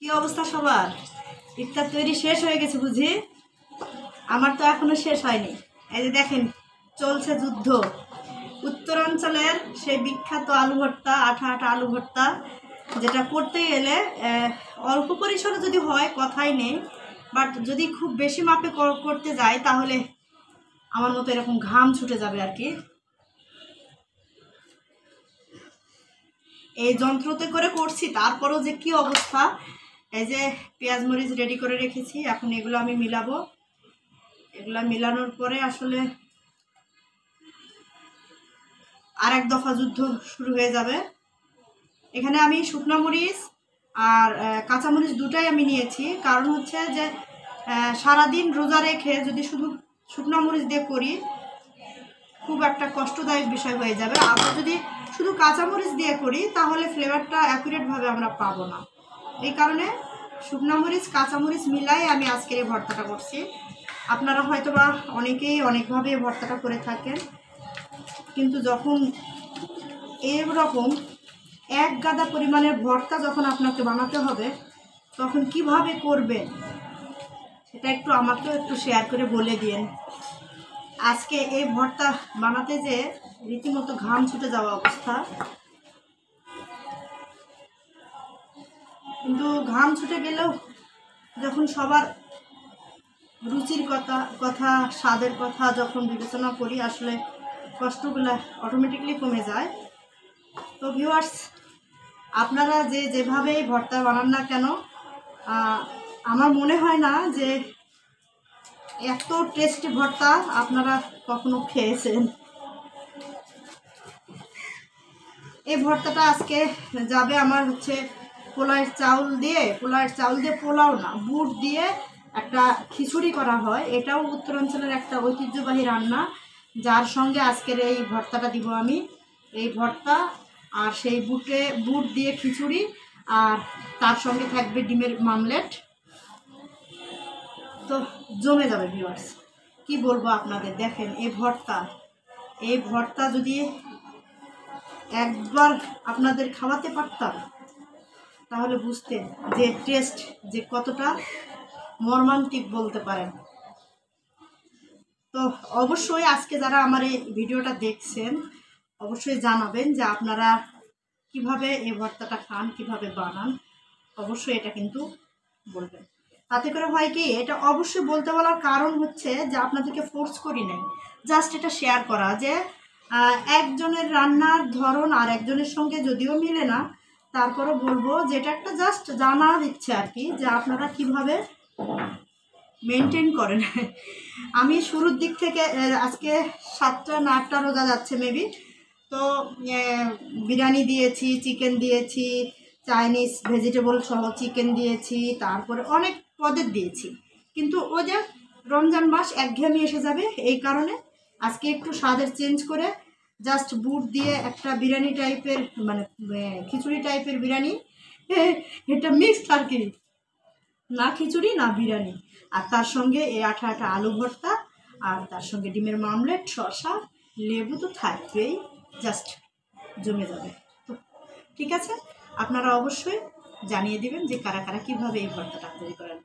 কি অবস্থা সবার? ইফতার তৈরি শেষ হয়ে গেছে বুঝি? আমার তো এখনো শেষ হয়নি। এই যে দেখেন, চলছে যুদ্ধ। উত্তরাঞ্চলের সেই বিখ্যাত আলু ভর্তা, আঠা আঠা আলু ভর্তা, যেটা করতে গেলে অল্প পরিসরে যদি হয় কথাই নেই, বাট যদি খুব বেশি মাপে করতে যাই তাহলে আমার মতো এরকম ঘাম ছুটে যাবে আর কি। এই যন্ত্রতে করে করছি, তারপরও যে কি অবস্থা। এই যে পেঁয়াজ মরিচ রেডি করে রেখেছি, এখন এগুলো আমি মিলাবো। এগুলা মিলানোর পরে আসলে আর এক দফা যুদ্ধ শুরু হয়ে যাবে। এখানে আমি শুকনো মরিচ আর কাঁচামরিচ দুটাই আমি নিয়েছি, কারণ হচ্ছে যে সারাদিন রোজা রেখে যদি শুধু শুকনো মরিচ দিয়ে করি খুব একটা কষ্টদায়ক বিষয় হয়ে যাবে। আবার যদি শুধু কাঁচামরিচ দিয়ে করি তাহলে ফ্লেভারটা অ্যাকুরেটভাবে আমরা পাবো না। এই কারণে শুকনো মরিচ কাঁচামরিচ মিলাই আমি আজকের এই ভর্তাটা করছি। আপনারা হয়তো বা অনেকেই অনেকভাবে এই ভর্তাটা করে থাকেন, কিন্তু যখন এরকম এক গাদা পরিমাণের ভর্তা যখন আপনাকে বানাতে হবে তখন কিভাবে করবেন সেটা একটু আমাকেও একটু শেয়ার করে বলে দিন। আজকে এই ভর্তা বানাতে যে রীতিমতো ঘাম ছুটে যাওয়া অবস্থা, কিন্তু ঘাম ছুটে গেলেও যখন সবার রুচির কথা স্বাদের কথা যখন বিবেচনা করি আসলে কষ্টগুলো অটোমেটিকলি কমে যায়। তো ভিউয়ার্স, আপনারা যেভাবে ভর্তা বানান না কেন, আমার মনে হয় না যে এত টেস্টি ভর্তা আপনারা কখনো খেয়েছেন। এই ভর্তাটা আজকে যাবে আমার হচ্ছে পোলাওয়ের চাউল দিয়ে পোলাও না, বুট দিয়ে একটা খিচুড়ি করা হয়। এটাও উত্তরাঞ্চলের একটা ঐতিহ্যবাহী রান্না, যার সঙ্গে আজকের এই ভর্তাটা দিব আমি। এই ভর্তা আর সেই বুট দিয়ে খিচুড়ি, আর তার সঙ্গে থাকবে ডিমের মামলেট। তো জমে যাবে ভিউয়ার্স, কি বলবো আপনাদের। দেখেন এই ভর্তা যদি একবার আপনাদের খাওয়াতে পারতাম তাহলে বুঝতেন যে টেস্ট যে কতটা মর্মান্তিক বলতে পারেন। তো অবশ্যই আজকে যারা আমার এই ভিডিওটা দেখছেন অবশ্যই জানাবেন যে আপনারা কিভাবে এই ভর্তাটা খান, কিভাবে বানান, অবশ্যই এটা কিন্তু বলবেন। তাতে করে হয় কি, এটা অবশ্যই বলতে বলার কারণ হচ্ছে যে আপনাদেরকে ফোর্স করি নাই, জাস্ট এটা শেয়ার করা যে একজনের রান্নার ধরন আর একজনের সঙ্গে যদিও মিলে না, তারপরও বলবো যে এটা একটা জাস্ট জানা দিচ্ছে আর কি, যে আপনারা কিভাবে মেনটেন করেন। আমি শুরুর দিক থেকে আজকে 7টা না 8টা রোজা যাচ্ছে মেবি, তো বিরিয়ানি দিয়েছি, চিকেন দিয়েছি, চাইনিজ ভেজিটেবল সহ চিকেন দিয়েছি, তারপরে অনেক পদের দিয়েছি। কিন্তু ওই যে রমজান মাস একঘেয়েমি এসে যাবে, এই কারণে আজকে একটু স্বাদের চেঞ্জ করে জাস্ট বুট দিয়ে একটা বিরিয়ানি টাইপের, মানে খিচুড়ি টাইপের বিরিয়ানি, এটা মিক্সড আর কি, না খিচুড়ি না বিরিয়ানি, আর তার সঙ্গে এই আঠা আঠা আলু ভর্তা, আর তার সঙ্গে ডিমের মামলেট, শসা, লেবু তো থাকবেই, জাস্ট জমে যাবে। তো ঠিক আছে, আপনারা অবশ্যই জানিয়ে দিবেন যে কারা কারা কীভাবে এই ভর্তাটা তৈরি করেন।